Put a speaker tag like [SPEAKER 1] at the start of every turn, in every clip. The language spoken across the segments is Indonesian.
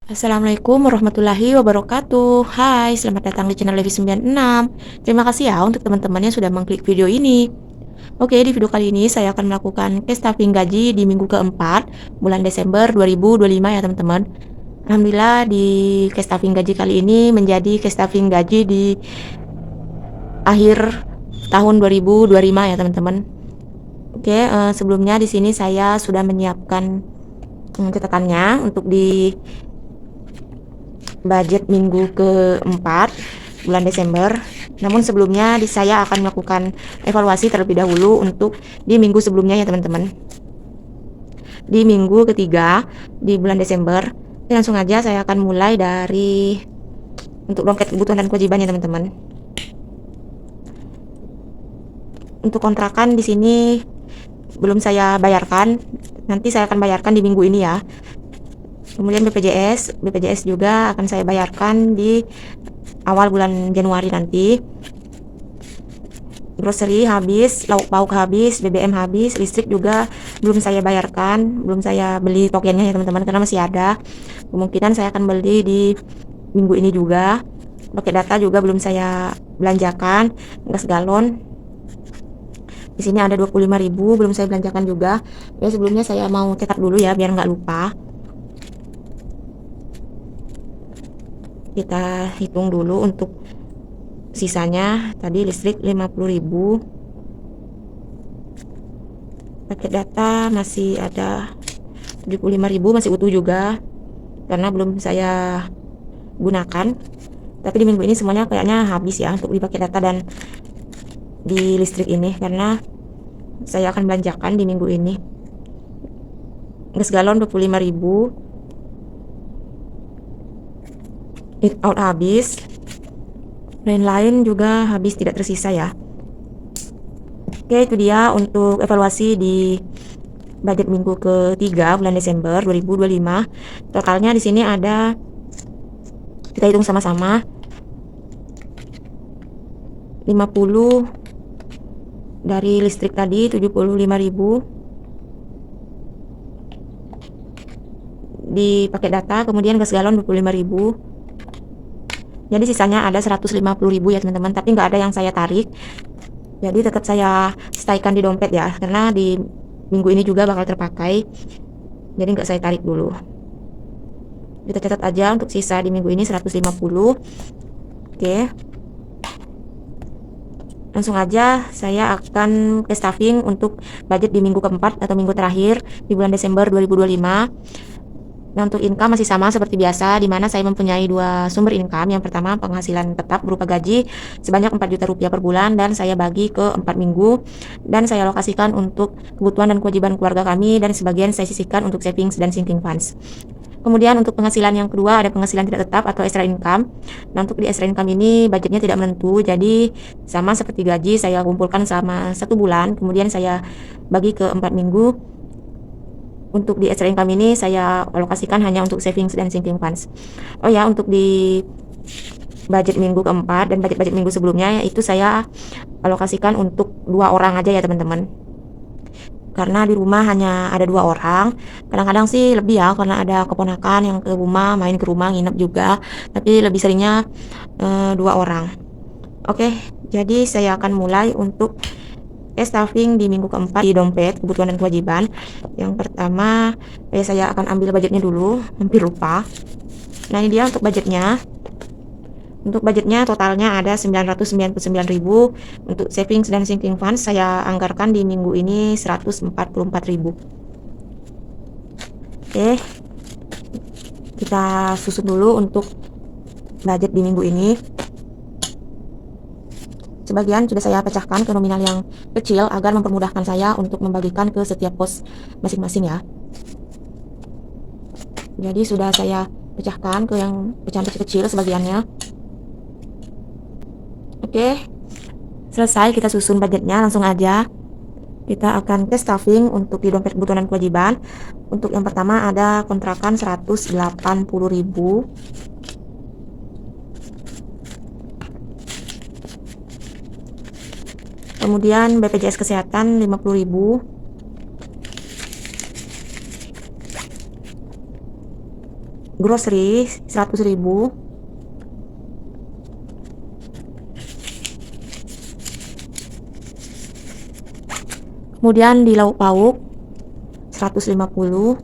[SPEAKER 1] Assalamualaikum warahmatullahi wabarakatuh. Hai, selamat datang di channel Levi 96. Terima kasih ya untuk teman-teman yang sudah mengklik video ini. Oke, di video kali ini saya akan melakukan cash stuffing gaji di minggu keempat bulan Desember 2025 ya teman-teman. Alhamdulillah di cash stuffing gaji kali ini menjadi cash stuffing gaji di akhir tahun 2025 ya teman-teman. Oke, sebelumnya di sini saya sudah menyiapkan cetakannya untuk di budget minggu keempat bulan Desember. Namun sebelumnya saya akan melakukan evaluasi terlebih dahulu untuk di minggu sebelumnya ya teman-teman. Di minggu ketiga di bulan Desember, langsung aja saya akan mulai dari untuk dompet kebutuhan dan kewajiban ya teman-teman. Untuk kontrakan di sini belum saya bayarkan, nanti saya akan bayarkan di minggu ini ya. Kemudian BPJS juga akan saya bayarkan di awal bulan Januari nanti. Grocery habis, lauk pauk habis, BBM habis, listrik juga belum saya bayarkan, belum saya beli tokennya ya teman-teman karena masih ada. Kemungkinan saya akan beli di minggu ini juga. Pakai data juga belum saya belanjakan, gas galon. Di sini ada 25.000 belum saya belanjakan juga. Ya sebelumnya saya mau cetak dulu ya biar nggak lupa. Kita hitung dulu untuk sisanya. Tadi listrik 50.000, paket data masih ada 75.000, masih utuh juga karena belum saya gunakan. Tapi di minggu ini semuanya kayaknya habis ya untuk di paket data dan di listrik ini, karena saya akan belanjakan di minggu ini. Gas galon 25.000, eat out habis, lain-lain juga habis, tidak tersisa ya. Oke, itu dia untuk evaluasi di budget minggu ketiga bulan Desember 2025. Totalnya di sini ada, kita hitung sama-sama, 50 dari listrik tadi 75.000 di paket data, kemudian gas galon 25.000. Jadi sisanya ada 150.000 ya teman-teman, tapi nggak ada yang saya tarik. Jadi tetap saya staykan di dompet ya, karena di minggu ini juga bakal terpakai. Jadi nggak saya tarik dulu. Kita catat aja untuk sisa di minggu ini 150. Oke. Langsung aja saya akan ke stuffing untuk budget di minggu keempat atau minggu terakhir di bulan Desember 2025. Nah, untuk income masih sama seperti biasa, di mana saya mempunyai dua sumber income. Yang pertama penghasilan tetap berupa gaji sebanyak 4 juta rupiah per bulan, dan saya bagi ke 4 minggu, dan saya alokasikan untuk kebutuhan dan kewajiban keluarga kami, dan sebagian saya sisihkan untuk savings dan sinking funds. Kemudian untuk penghasilan yang kedua ada penghasilan tidak tetap atau extra income. Nah, untuk di extra income ini budgetnya tidak menentu, jadi sama seperti gaji saya kumpulkan selama 1 bulan, kemudian saya bagi ke 4 minggu. Untuk di extra income ini saya alokasikan hanya untuk savings dan sinking funds. Oh ya, untuk di budget minggu keempat dan budget minggu sebelumnya itu saya alokasikan untuk 2 orang aja ya teman-teman, karena di rumah hanya ada 2 orang. Kadang-kadang sih lebih ya, karena ada keponakan yang ke rumah, main ke rumah, nginep juga, tapi lebih seringnya 2 orang. Oke, jadi saya akan mulai untuk stuffing di minggu keempat di dompet kebutuhan dan kewajiban. Yang pertama saya akan ambil budgetnya dulu, hampir lupa. Nah, ini dia untuk budgetnya. Untuk budgetnya totalnya ada 999.000. Untuk savings dan sinking funds saya anggarkan di minggu ini 144.000. Oke, kita susun dulu untuk budget di minggu ini. Sebagian sudah saya pecahkan ke nominal yang kecil agar mempermudahkan saya untuk membagikan ke setiap pos masing-masing ya. Jadi sudah saya pecahkan ke yang pecahan kecil-kecil sebagiannya. Oke, selesai kita susun budgetnya. Langsung aja kita akan ke stuffing untuk di dompet kebutuhan dan kewajiban. Untuk yang pertama ada kontrakan 180.000. Kemudian BPJS Kesehatan 50.000. grocery 100.000. Kemudian di lauk pauk 150.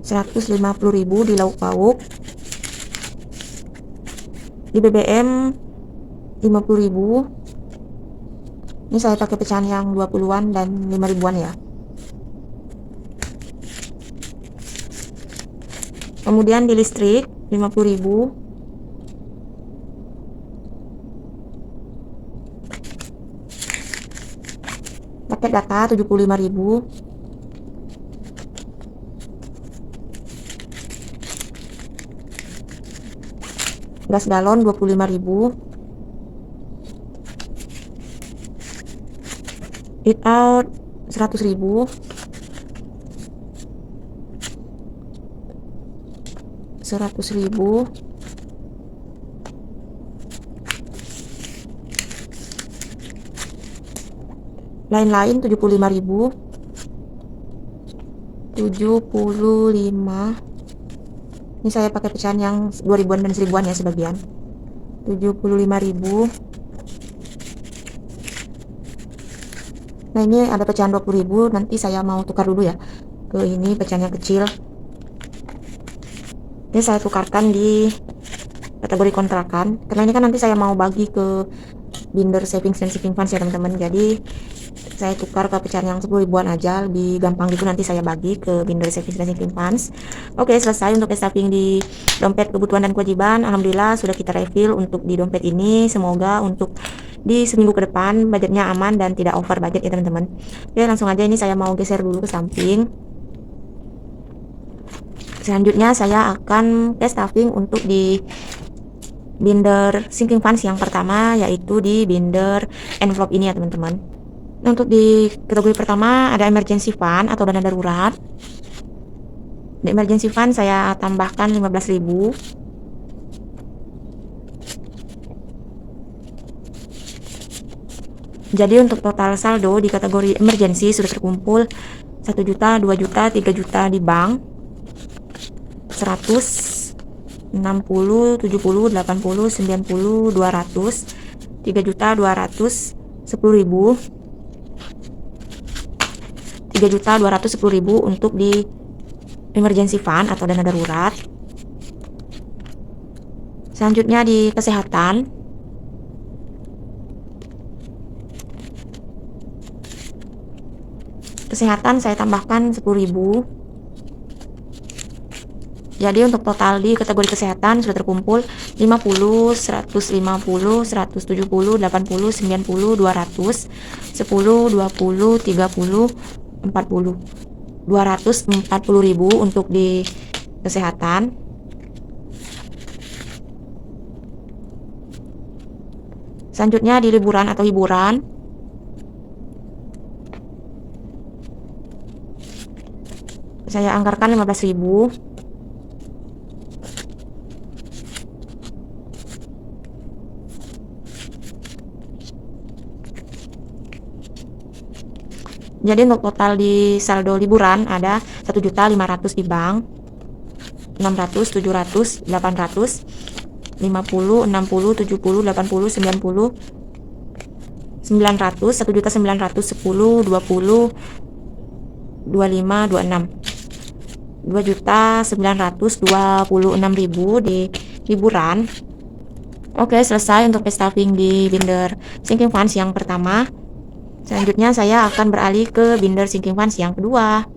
[SPEAKER 1] Rp150.000 di lauk pauk. Di BBM 50.000. Ini saya pakai pecahan yang 20-an dan 5 ribuan ya. Kemudian di listrik 50.000. Paket data 75.000. Gas galon 25.000. Eat out 100.000. 100.000. Lain-lain 75.000. 75. Ini saya pakai pecahan yang 2 ribuan dan 1.000-an ya sebagian. 75.000. Nah, ini ada pecahan 20.000. Nanti saya mau tukar dulu ya ke ini pecahan yang kecil. Ini saya tukarkan di kategori kontrakan, karena ini kan nanti saya mau bagi ke binder savings dan sinking funds ya teman-teman. Jadi saya tukar ke pecahan yang 10 ribuan aja, lebih gampang gitu nanti saya bagi ke binder savings dan sinking funds. Oke, selesai untuk stuffing di dompet kebutuhan dan kewajiban. Alhamdulillah sudah kita refill untuk di dompet ini. Semoga untuk di seminggu ke depan budgetnya aman dan tidak over budget ya teman-teman. Oke, langsung aja ini saya mau geser dulu ke samping. Selanjutnya saya akan tes stuffing untuk di binder sinking funds yang pertama, yaitu di binder envelope ini ya teman-teman. Nah, untuk di kategori pertama ada emergency fund atau dana darurat. Di emergency fund saya tambahkan 15.000. Jadi untuk total saldo di kategori emergency sudah terkumpul 1 juta, 2 juta, 3 juta di bank, 100, 60, 70, 80, 90, 200, 3.210.000, 3.210.000 untuk di emergency fund atau dana darurat. Selanjutnya di kesehatan, saya tambahkan 10.000. Jadi untuk total di kategori kesehatan sudah terkumpul 50, 150, 170, 80, 90, 200, 10, 20, 30, 40. 240.000 untuk di kesehatan. Selanjutnya di liburan atau hiburan. Saya anggarkan 15.000. Jadi untuk total di saldo liburan ada 1.500.000 di bank, 600, 700, 800, 50, 60, 70, 80, 90, 900, 1.910, 20, 25, 26, 2.926.000 di liburan. Oke, selesai untuk stuffing di binder sinking funds yang pertama. Selanjutnya saya akan beralih ke binder sinking funds yang kedua.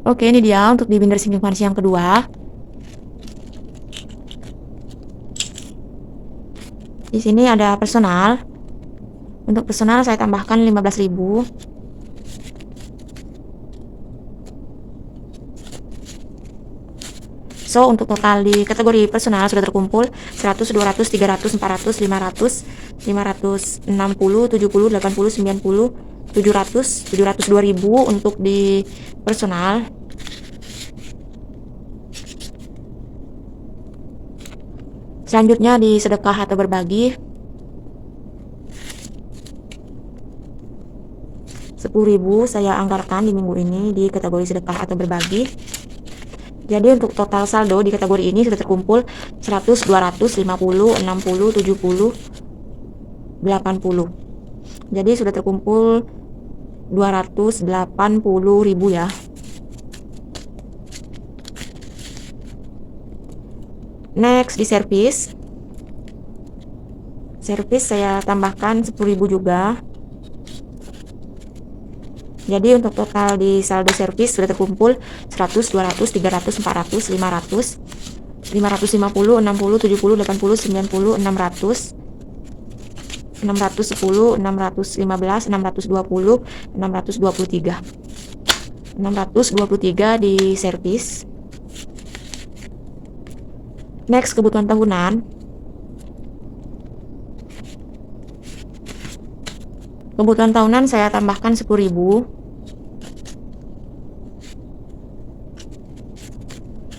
[SPEAKER 1] Oke, ini dia untuk di binder sinking funds yang kedua. Di sini ada personal. Untuk personal saya tambahkan 15.000. So, untuk total di kategori personal sudah terkumpul 100, 200, 300, 400, 500, 560, 70, 80, 90, 700, 702.000 untuk di personal. Selanjutnya di sedekah atau berbagi. 10.000 saya anggarkan di minggu ini di kategori sedekah atau berbagi. Jadi untuk total saldo di kategori ini sudah terkumpul 100, 200, 50, 60, 70, 80. Jadi sudah terkumpul 280.000 ya. Next di servis saya tambahkan 10.000 juga. Jadi untuk total di saldo servis sudah terkumpul 100, 200, 300, 400, 500, 550, 60, 70, 80, 90, 600, 610, 615, 620, 623. 623 di servis. Next, kebutuhan tahunan. Kebutuhan tahunan saya tambahkan 10.000.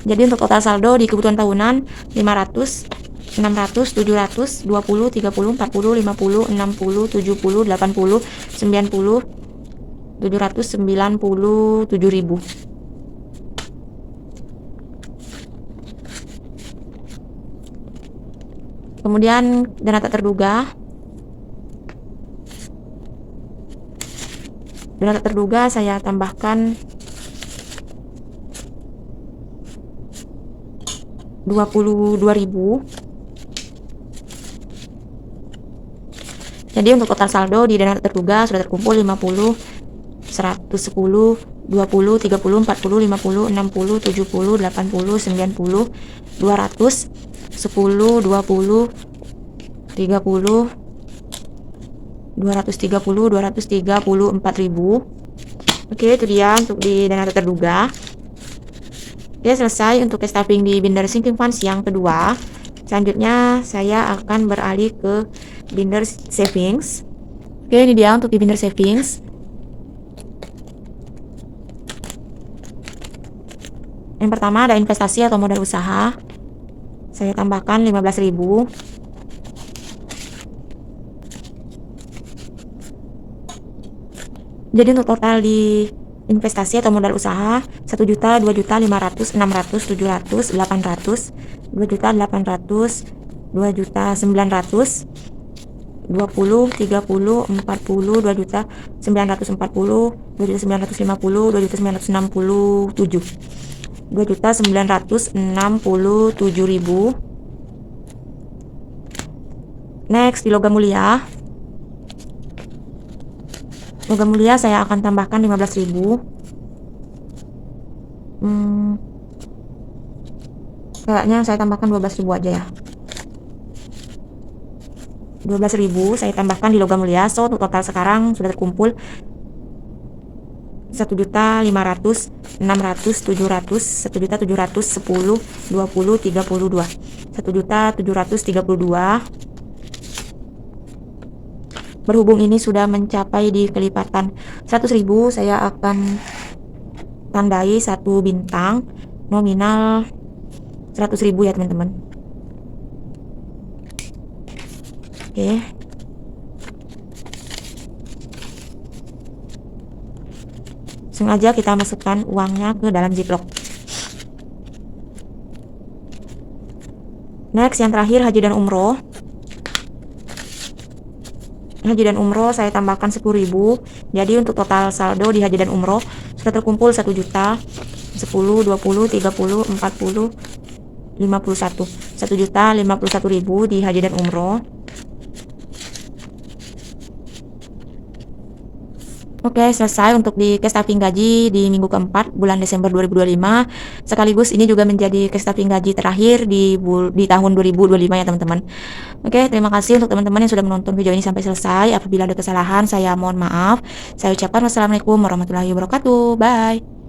[SPEAKER 1] Jadi untuk total saldo di kebutuhan tahunan 500, 600, 700, 20, 30, 40, 50, 60, 70, 80, 90, 797.000. Kemudian dana tak terduga. Dana tak terduga saya tambahkan 22.000. Jadi untuk total saldo di dana tak terduga sudah terkumpul 50, 110, 20, 30, 40, 50, 60, 70, 80, 90, 200, 10, 20, 30, 230, 234.000. Oke, itu dia untuk di dana tak terduga. Oke, selesai untuk cash stuffing di binder sinking funds yang kedua. Selanjutnya saya akan beralih ke binder savings. Oke, ini dia untuk di binder savings. Yang pertama ada investasi atau modal usaha. Saya tambahkan 15.000. Jadi untuk total di investasi atau modal usaha 1 juta, 2 juta, 500, 600, 700, 800, 2 juta 800, 2 juta 900, 20, 30, 40, 2 juta 940, 2 juta 950, 2 juta 967, 2 juta 967.000. Next di logam mulia. Logam mulia saya akan tambahkan 15.000. Kayaknya saya tambahkan 12.000 aja ya. 12.000 saya tambahkan di logam mulia. So untuk total sekarang sudah terkumpul 1 juta 500, 600, 700, 1 juta 710, 20, 32, 1 juta 732. Berhubung ini sudah mencapai di kelipatan 100.000, saya akan tandai 1 bintang nominal 100.000 ya teman-teman. Oke. Sengaja kita masukkan uangnya ke dalam ziplock. Next, yang terakhir haji dan umroh. Haji dan umroh saya tambahkan 10.000. Jadi untuk total saldo di haji dan umroh sudah terkumpul 1 juta, 10, 20, 30, 40, 51. 1 juta 51.000 di haji dan umroh. Oke, selesai untuk di cash stuffing gaji di minggu keempat bulan Desember 2025. Sekaligus ini juga menjadi cash stuffing gaji terakhir di tahun 2025 ya teman-teman. Oke, terima kasih untuk teman-teman yang sudah menonton video ini sampai selesai. Apabila ada kesalahan, saya mohon maaf. Saya ucapkan wassalamualaikum warahmatullahi wabarakatuh. Bye.